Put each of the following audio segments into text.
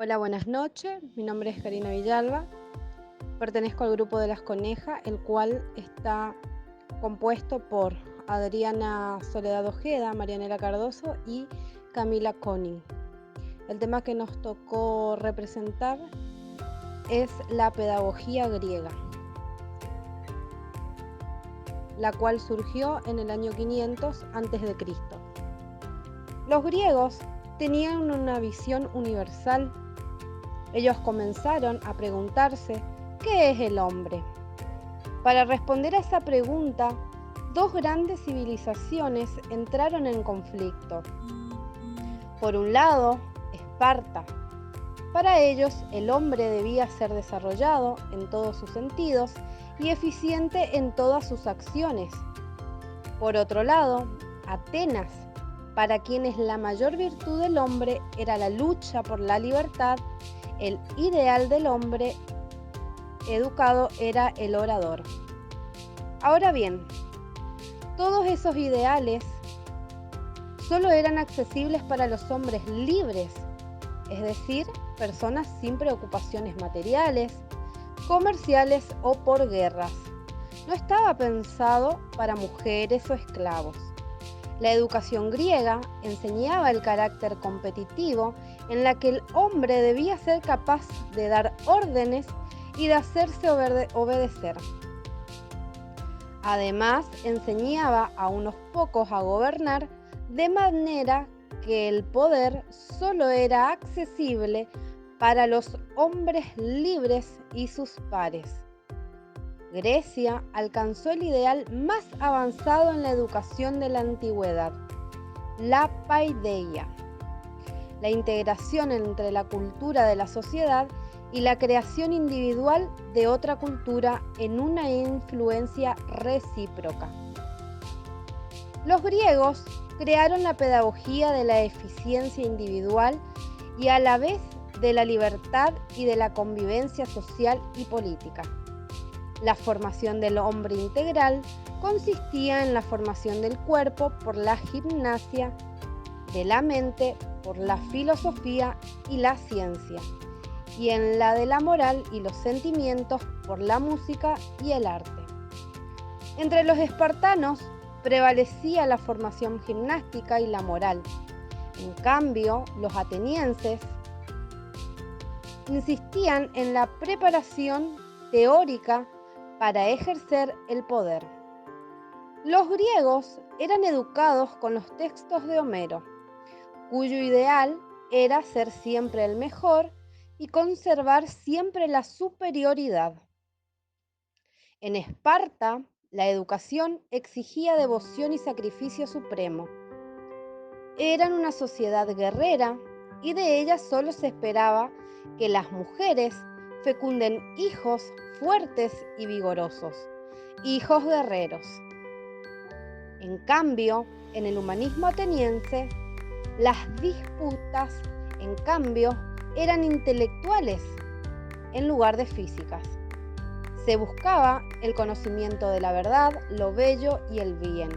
Hola, buenas noches. Mi nombre es Karina Villalba. Pertenezco al grupo de Las Conejas, el cual está compuesto por Adriana Soledad Ojeda, Marianela Cardoso y Camila Koning. El tema que nos tocó representar es la pedagogía griega, la cual surgió en el año 500 a.C. Los griegos tenían una visión universal. Ellos comenzaron a preguntarse ¿qué es el hombre? Para responder a esa pregunta, dos grandes civilizaciones entraron en conflicto. Por un lado, Esparta. Para ellos, el hombre debía ser desarrollado en todos sus sentidos y eficiente en todas sus acciones. Por otro lado, Atenas, para quienes la mayor virtud del hombre era la lucha por la libertad. El ideal del hombre educado era el orador. Ahora bien, todos esos ideales solo eran accesibles para los hombres libres, es decir, personas sin preocupaciones materiales, comerciales o por guerras. No estaba pensado para mujeres o esclavos. La educación griega enseñaba el carácter competitivo en la que el hombre debía ser capaz de dar órdenes y de hacerse obedecer. Además, enseñaba a unos pocos a gobernar de manera que el poder solo era accesible para los hombres libres y sus pares. Grecia alcanzó el ideal más avanzado en la educación de la antigüedad, la paideia, la integración entre la cultura de la sociedad y la creación individual de otra cultura en una influencia recíproca. Los griegos crearon la pedagogía de la eficiencia individual y a la vez de la libertad y de la convivencia social y política. La formación del hombre integral consistía en la formación del cuerpo por la gimnasia, de la mente por la filosofía y la ciencia, y en la de la moral y los sentimientos por la música y el arte. Entre los espartanos prevalecía la formación gimnástica y la moral. En cambio, los atenienses insistían en la preparación teórica para ejercer el poder. Los griegos eran educados con los textos de Homero, cuyo ideal era ser siempre el mejor y conservar siempre la superioridad. En Esparta, la educación exigía devoción y sacrificio supremo. Eran una sociedad guerrera y de ella solo se esperaba que las mujeres fecunden hijos fuertes y vigorosos, hijos guerreros. En cambio, en el humanismo ateniense, las disputas, en cambio, eran intelectuales en lugar de físicas. Se buscaba el conocimiento de la verdad, lo bello y el bien.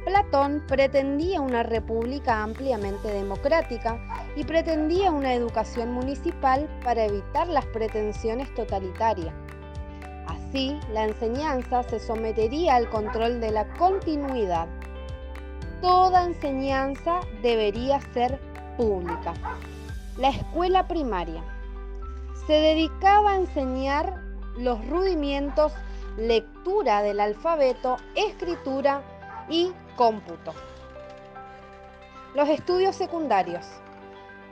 Platón pretendía una república ampliamente democrática y pretendía una educación municipal para evitar las pretensiones totalitarias. Así, la enseñanza se sometería al control de la continuidad. Toda enseñanza debería ser pública. La escuela primaria se dedicaba a enseñar los rudimentos, lectura del alfabeto, escritura y cómputo. Los estudios secundarios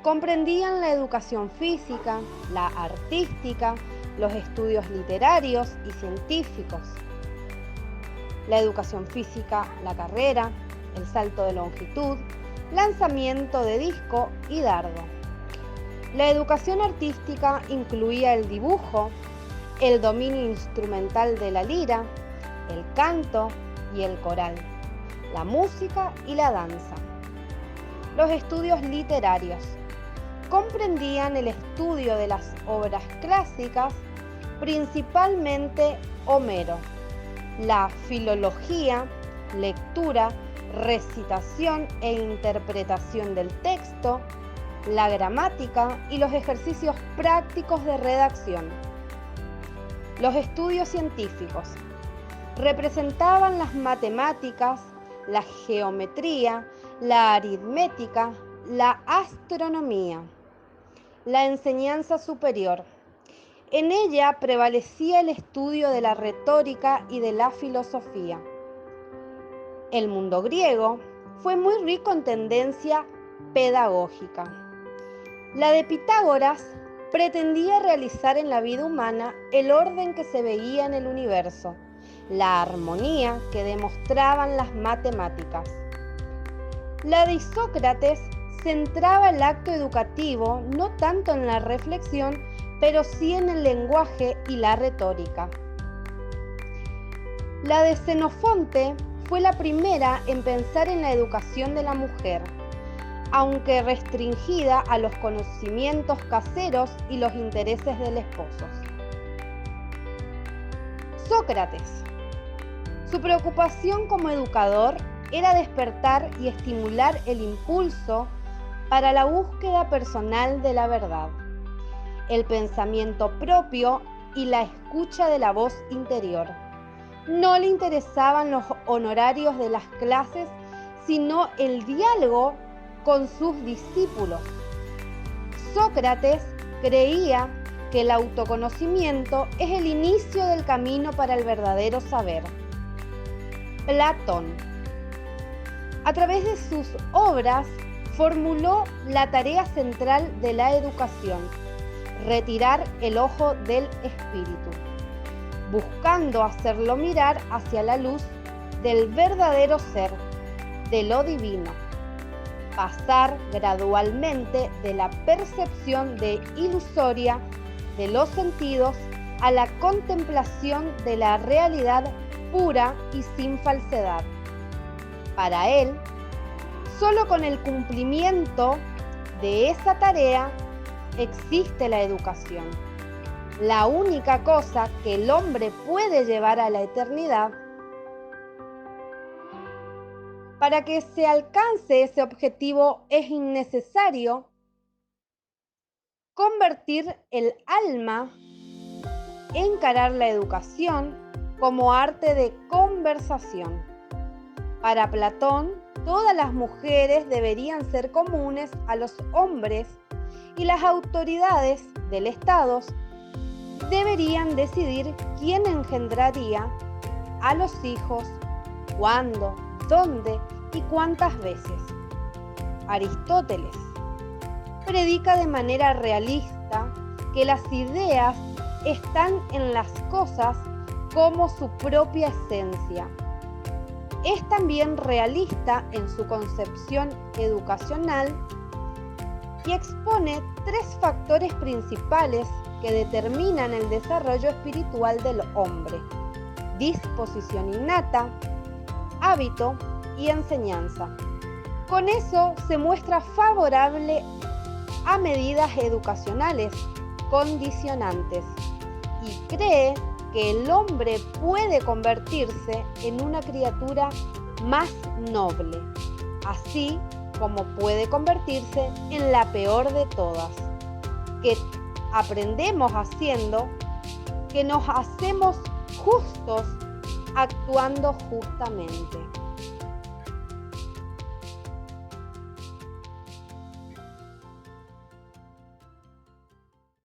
comprendían la educación física, la artística, los estudios literarios y científicos. La educación física, la carrera, el salto de longitud, lanzamiento de disco y dardo. La educación artística incluía el dibujo, el dominio instrumental de la lira, el canto y el coral, la música y la danza. Los estudios literarios comprendían el estudio de las obras clásicas, principalmente Homero, la filología, lectura, recitación e interpretación del texto, la gramática y los ejercicios prácticos de redacción. Los estudios científicos representaban las matemáticas, la geometría, la aritmética, la astronomía. La enseñanza superior. En ella prevalecía el estudio de la retórica y de la filosofía. El mundo griego fue muy rico en tendencia pedagógica. La de Pitágoras pretendía realizar en la vida humana el orden que se veía en el universo, la armonía que demostraban las matemáticas. La de Isócrates centraba el acto educativo no tanto en la reflexión, pero sí en el lenguaje y la retórica. La de Xenofonte fue la primera en pensar en la educación de la mujer, aunque restringida a los conocimientos caseros y los intereses del esposo. Sócrates. Su preocupación como educador era despertar y estimular el impulso para la búsqueda personal de la verdad, el pensamiento propio y la escucha de la voz interior. No le interesaban los honorarios de las clases, sino el diálogo con sus discípulos. Sócrates creía que el autoconocimiento es el inicio del camino para el verdadero saber. Platón. A través de sus obras, formuló la tarea central de la educación, retirar el ojo del espíritu, buscando hacerlo mirar hacia la luz del verdadero ser, de lo divino, pasar gradualmente de la percepción ilusoria de los sentidos a la contemplación de la realidad pura y sin falsedad. Para él, solo con el cumplimiento de esa tarea existe la educación. La única cosa que el hombre puede llevar a la eternidad. Para que se alcance ese objetivo es innecesario convertir el alma, encarar la educación como arte de conversación. Para Platón, todas las mujeres deberían ser comunes a los hombres y las autoridades del Estado deberían decidir quién engendraría a los hijos, cuándo, dónde y cuántas veces. Aristóteles predica de manera realista que las ideas están en las cosas como su propia esencia. Es también realista en su concepción educacional y expone 3 factores principales que determinan el desarrollo espiritual del hombre: disposición innata, hábito y enseñanza. Con eso se muestra favorable a medidas educacionales condicionantes y cree que el hombre puede convertirse en una criatura más noble, así como puede convertirse en la peor de todas, que aprendemos haciendo, que nos hacemos justos actuando justamente.